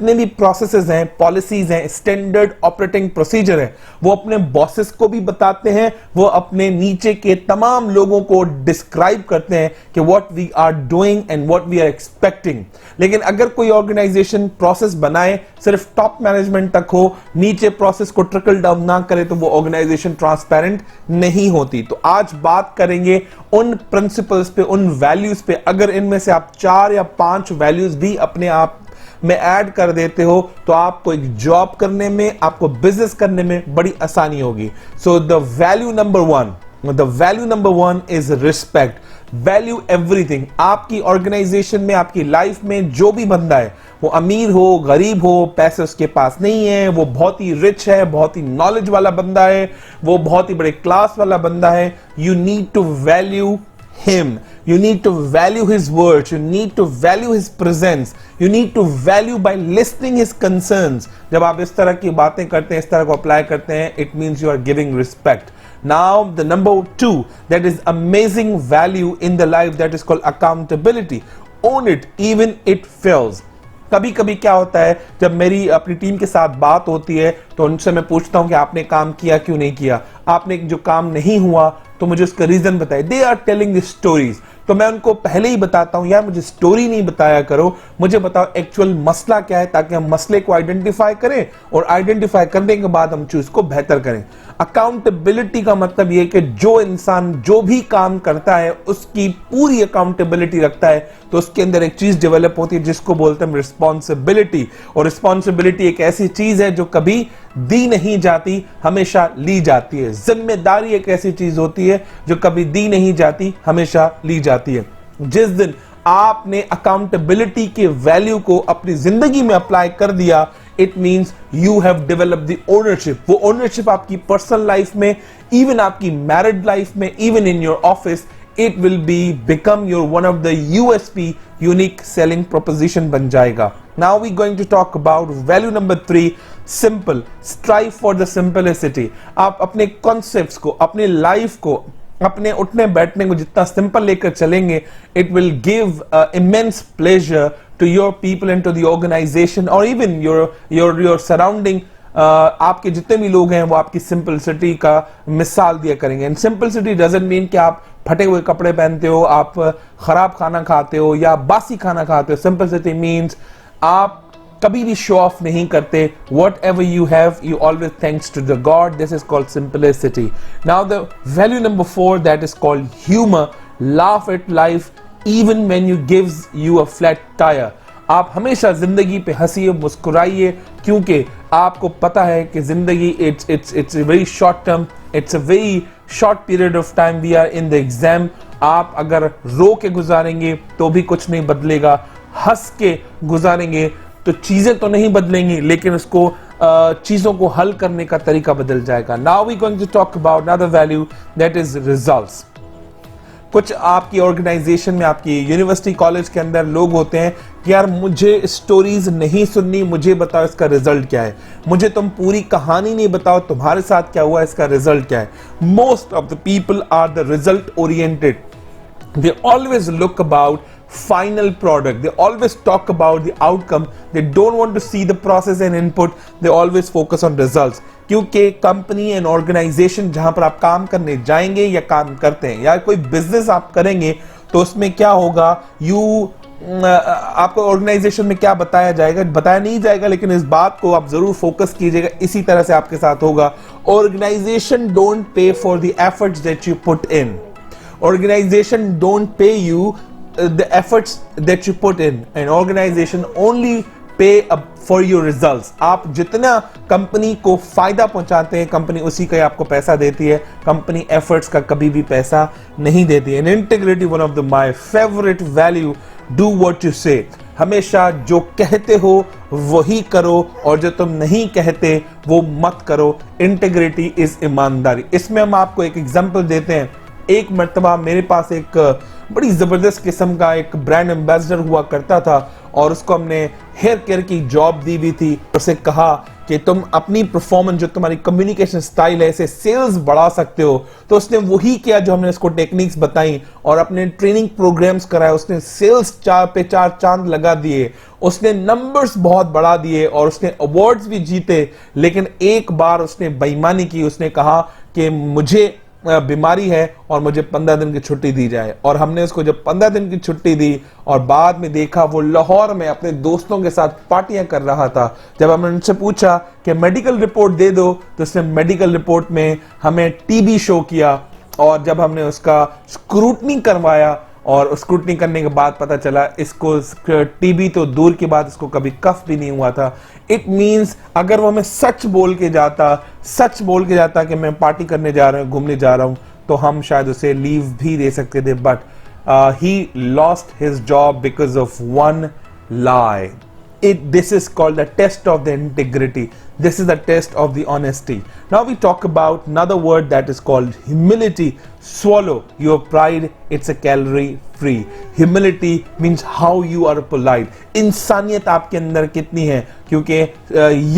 जितने भी प्रोसेसेस हैं, पॉलिसीज हैं, स्टैंडर्ड ऑपरेटिंग प्रोसीजर है, वो अपने बॉसेस को भी बताते हैं, वो अपने नीचे के तमाम लोगों को डिस्क्राइब करते हैं कि what we are doing and what we are expecting. लेकिन अगर कोई ऑर्गेनाइजेशन प्रोसेस बनाए सिर्फ टॉप मैनेजमेंट तक हो, नीचे प्रोसेस को ट्रिकल डाउन ना करे, तो वो ऑर्गेनाइजेशन ट्रांसपेरेंट नहीं होती। तो आज बात करेंगे उन प्रिंसिपल्स पे, उन वैल्यूज पे। अगर इनमें से आप 4 या 5 वैल्यूज भी अपने आप में ऐड कर देते हो तो आपको एक जॉब करने में, आपको बिजनेस करने में बड़ी आसानी होगी। So the value number one is respect. Value everything. आपकी ऑर्गेनाइजेशन में, आपकी लाइफ में जो भी बंदा है, वो अमीर हो, गरीब हो, पैसे उसके पास नहीं है, वो बहुत ही रिच है, बहुत ही नॉलेज वाला बंदा है, वो बहुत ही बड़े क्लास वाला बंदा है, you need to value him. You need to value his words. You need to value his presence. You need to value by listening his concerns. जब आप इस तरह की बातें करते हैं, इस तरह को अप्लाई करते हैं, it means you are giving respect. Now the number 2 that is amazing value in the life, that is called accountability. Own it even it fails. कभी कभी क्या होता है, जब मेरी अपनी टीम के साथ बात होती है तो उनसे मैं पूछता हूं कि आपने काम किया क्यों नहीं किया, आपने जो काम नहीं हुआ तो मुझे उसका रीजन बताइए। They are telling the stories. तो मैं उनको पहले ही बताता हूं, यार मुझे स्टोरी नहीं बताया करो, मुझे बताओ एक्चुअल मसला क्या है, ताकि हम मसले को आइडेंटिफाई करें और आइडेंटिफाई करने के बाद हम चीज को बेहतर करें। अकाउंटेबिलिटी का मतलब यह कि जो इंसान जो भी काम करता है उसकी पूरी अकाउंटेबिलिटी रखता है, तो उसके अंदर एक चीज डेवलप होती है जिसको बोलते हैं रिस्पॉन्सिबिलिटी। और रिस्पॉन्सिबिलिटी एक ऐसी चीज है जो कभी दी नहीं जाती, हमेशा ली जाती है। जिम्मेदारी एक ऐसी चीज होती है जो कभी दी नहीं जाती, हमेशा ली जाती है। जिस दिन आपने अकाउंटेबिलिटी के वैल्यू को अपनी जिंदगी में अप्लाई कर दिया, it means you have developed the ownership. वो ओनरशिप आपकी पर्सनल लाइफ में, इवन आपकी मैरिड लाइफ में, even in your office, it will become your one of the USP, unique selling proposition बन जाएगा। Now we're going to talk about value number 3, simple. Strive for the simplicity. आप अपने concepts को, अपने life को, अपने उठने बैठने को जितना सिंपल लेकर चलेंगे, it will give immense pleasure to your people and to the organization or even your surrounding. आपके जितने भी लोग हैं वो आपकी सिंपलिसिटी का मिसाल दिया करेंगे। एंड सिंपलिसिटी डजंट मीन कि आप फटे हुए कपड़े पहनते हो, आप खराब खाना खाते हो या बासी खाना खाते हो। सिंपलिसिटी मीन्स आप कभी भी शो ऑफ नहीं करते। Whatever you have, you always thanks to the god. This is called simplicity. Now the value number 4 that is called humour. Laugh at life even when you gives you a flat tyre. आप हमेशा जिंदगी पे हंसिए, मुस्कुराइए, क्योंकि आपको पता है कि जिंदगी it's very short term, it's a very short period of time, we are in the exam. आप अगर रो के गुजारेंगे तो भी कुछ नहीं बदलेगा, हंस के गुजारेंगे तो चीजें तो नहीं बदलेंगी, लेकिन उसको चीजों को हल करने का तरीका बदल जाएगा। Now we going to talk about another value that is results. कुछ आपकी ऑर्गेनाइजेशन में, आपकी यूनिवर्सिटी कॉलेज के अंदर लोग होते हैं कि यार मुझे स्टोरीज नहीं सुननी, मुझे बताओ इसका रिजल्ट क्या है, मुझे तुम पूरी कहानी नहीं बताओ तुम्हारे साथ क्या हुआ, इसका रिजल्ट क्या है। Most of the people are the result oriented. They always look about final product, they always talk about the outcome, they don't want to see the process and input, they always focus on results। क्योंकि company and organisation जहां पर आप काम करने जाएंगे या काम करते हैं या कोई बिजनेस आप करेंगे, तो उसमें क्या होगा, आपको ऑर्गेनाइजेशन में क्या बताया जाएगा, बताया नहीं जाएगा, लेकिन इस बात को आप जरूर फोकस कीजिएगा। इसी तरह से आपके साथ होगा। Organisation don't pay for the efforts that you put in. Organisation don't pay you the efforts that you put in, and organization only pay up for your results। आप जितना कंपनी को फायदा पहुंचाते हैं, कंपनी उसी का आपको पैसा देती है, कंपनी एफर्ट्स का कभी भी पैसा नहीं देती है। Integrity one of the my favourite value, do what you से। हमेशा जो कहते हो वही करो और जो तुम नहीं कहते वो मत करो। इंटीग्रिटी इज ईमानदारी। इसमें हम आपको एक एग्जांपल देते हैं। एक मर्तबा मेरे पास एक बड़ी जबरदस्त किस्म का एक ब्रांड एम्बेसडर हुआ करता था और उसको हमने हेयर केयर की जॉब दी हुई थी। उसे कहा कि तुम अपनी परफॉर्मेंस, जो तुम्हारी कम्युनिकेशन स्टाइल है, इसे सेल्स बढ़ा सकते हो। तो उसने वही किया जो हमने उसको टेक्निक्स बताई और अपने ट्रेनिंग प्रोग्राम्स कराए। उसने सेल्स 4 पे 4 चांद लगा दिए, उसने नंबर्स बहुत बढ़ा दिए और उसने अवार्ड्स भी जीते। लेकिन एक बार उसने बेईमानी की, उसने कहा कि मुझे बीमारी है और मुझे 15 दिन की छुट्टी दी जाए। और हमने उसको जब 15 दिन की छुट्टी दी और बाद में देखा वो लाहौर में अपने दोस्तों के साथ पार्टियां कर रहा था। जब हमने उनसे पूछा कि मेडिकल रिपोर्ट दे दो, तो उसने मेडिकल रिपोर्ट में हमें टीबी शो किया। और जब हमने उसका स्क्रूटनी करवाया और स्क्रूटनी करने के बाद पता चला इसको टीबी तो दूर की बात, इसको कभी कफ भी नहीं हुआ था। इट मींस अगर वो हमें सच बोल के जाता कि मैं पार्टी करने जा रहा हूँ, घूमने जा रहा हूँ, तो हम शायद उसे लीव भी दे सकते थे। But he lost his job because of one lie. This is called the test of the integrity. This is the test of the honesty. Now we talk about another word that is called humility. Swallow your pride. It's a calorie free. Humility means how you are polite. इंसानियत आपके अंदर कितनी है, क्योंकि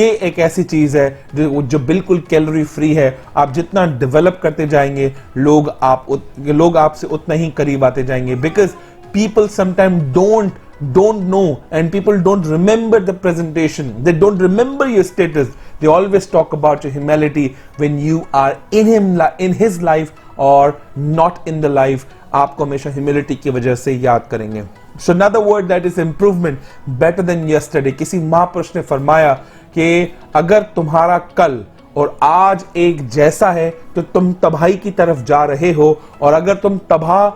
ये एक ऐसी चीज है जो बिल्कुल कैलोरी फ्री है। आप जितना डेवलप करते जाएंगे, लोग आपसे उतना ही करीब आते जाएंगे। Because people sometimes don't know and people don't remember the presentation, they don't remember your status, they always talk about your humility when you are in his life or not in the life। आपको हमेशा humility की वजह से याद करेंगे। So another word that is improvement, better than yesterday। किसी महापुरुष ने फरमाया कि अगर तुम्हारा कल और आज एक जैसा है तो तुम तबाही की तरफ जा रहे हो, और अगर तुम तबाह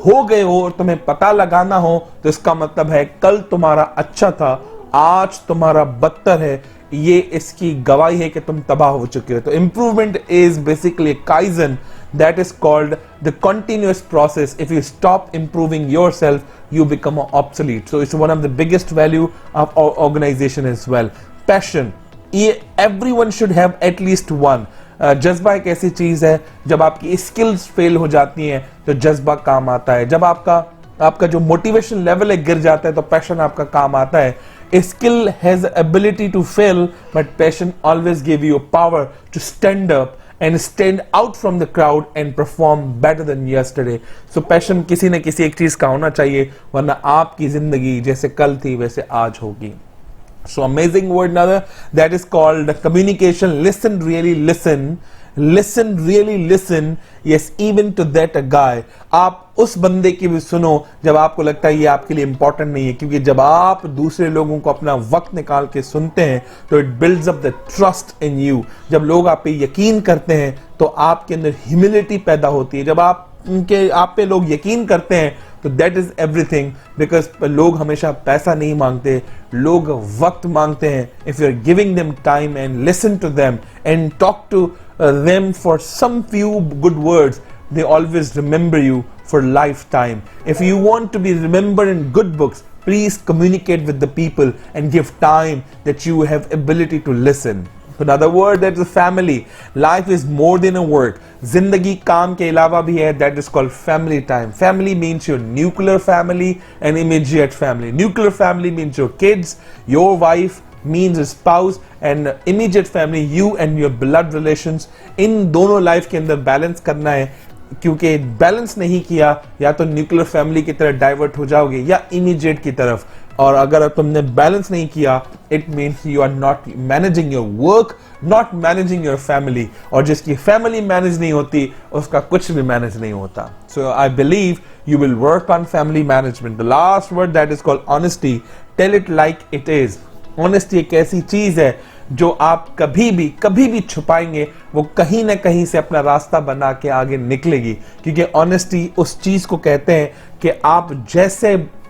हो गए हो और तुम्हें पता लगाना हो तो इसका मतलब है कल तुम्हारा अच्छा था, आज तुम्हारा बदतर है। ये इसकी गवाही है कि तुम तबाह हो चुके हो। तो improvement is basically kaizen, that is called the continuous process. If you stop improving yourself, you become obsolete. So it's one of the biggest value of organization as well. Passion, ये everyone should have at least one. जज्बा एक ऐसी चीज है, जब आपकी skills fail हो जाती हैं तो जज्बा काम आता है। जब आपका जो मोटिवेशन लेवल है गिर जाता है तो पैशन आपका काम आता है। Skill has ability to fail, but passion always give you power to stand up and stand out from the crowd and perform better than yesterday. So passion किसी न किसी एक चीज का होना चाहिए, वरना आपकी जिंदगी जैसे कल थी वैसे आज होगी। So amazing word another that is called communication. Listen, really listen. Listen, really listen. Yes, even to that a guy. आप उस बंदे की भी सुनो जब आपको लगता है ये आपके लिए इंपॉर्टेंट नहीं है, क्योंकि जब आप दूसरे लोगों को अपना वक्त निकाल के सुनते हैं तो it builds up the trust in you. जब लोग आप पे यकीन करते हैं तो आपके अंदर ह्यूमिलिटी पैदा होती है। जब आप पे लोग यकीन करते हैं तो दैट इज एवरीथिंग, बिकॉज लोग हमेशा पैसा नहीं मांगते, लोग वक्त मांगते हैं। If you are giving them time and listen to them and talk to them for some few good words, they always remember you for lifetime. If you want to be remembered in good books, please communicate with the people and give time that you have ability to listen. Another word, that is family. Life is more than a work. Zindagi काम के अलावा भी है, that is called family time. Family means your nuclear family and immediate family. Nuclear family means your kids, your wife, means a spouse, and immediate family, you and your blood relations. इन दोनों life के अंदर balance करना है, क्योंकि balance नहीं किया या तो न्यूक्लियर फैमिली की तरफ डाइवर्ट हो जाओगे या इमीडिएट की तरफ। और अगर तुमने बैलेंस नहीं किया, it means you are not managing your work, not managing your family. और जिसकी फैमिली मैनेज नहीं होती उसका कुछ भी मैनेज नहीं होता। So I believe you will work on family management. The last word, that is called honesty. Tell it like it is. Honesty एक ऐसी चीज है जो आप कभी भी छुपाएंगे, वो कहीं ना कहीं से अपना रास्ता बना के आगे निकलेगी। क्योंकि ऑनेस्टी उस चीज को कहते हैं कि आप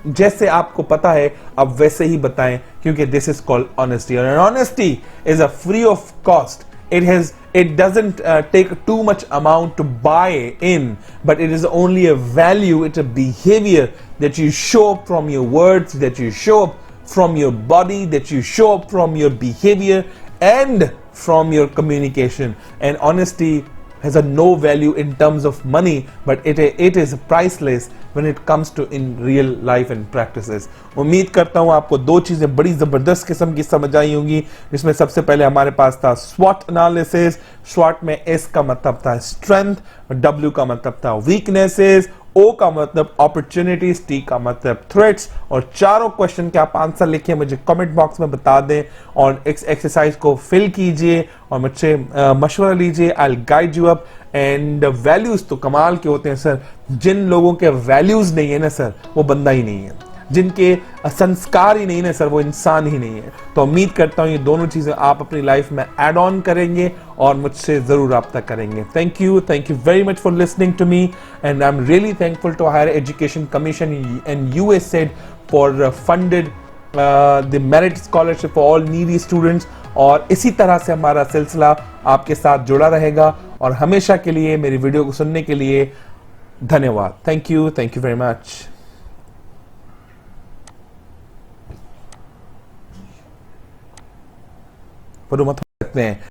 जैसे आपको पता है आप वैसे ही बताएं, क्योंकि दिस इज कॉल्ड ऑनेस्टी। और honesty is a free of cost. It doesn't take too much amount to buy in, but it is only a value, it's a behavior that you show up from your words, that you show up from your body, that you show up from your behavior and from your communication. And honesty has a no value in terms of money, but it is priceless when it comes to in real life and practices. उम्मीद करता हूं आपको दो चीजें बड़ी जबरदस्त किस्म की समझ आई होंगी, जिसमें सबसे पहले हमारे पास था SWOT एनालिसिस. SWOT में S का मतलब था स्ट्रेंथ, W का मतलब था वीकनेसेस, O का मतलब अपॉर्चुनिटीज, T का मतलब थ्रेट्स. और चारों क्वेश्चन के आप आंसर लिखिए, मुझे कमेंट बॉक्स में बता दें और एक्सरसाइज को फिल कीजिए और मुझसे मशवरा लीजिए. I will guide you up. And values तो कमाल के होते हैं सर. जिन लोगों के वैल्यूज नहीं है ना सर, वो बंदा ही नहीं है. जिनके संस्कार ही नहीं है सर, वो इंसान ही नहीं है. तो उम्मीद करता हूं ये दोनों चीजें आप अपनी लाइफ में ऐड ऑन करेंगे और मुझसे जरूर राब्ता करेंगे. Thank you very much for listening to me, and I am really thankful to higher education commission and USAID for funded the merit scholarship for all needy students. और इसी तरह से हमारा सिलसिला आपके साथ जुड़ा रहेगा. और हमेशा के लिए मेरी वीडियो को सुनने के लिए धन्यवाद. Thank you very much. मत सकते हैं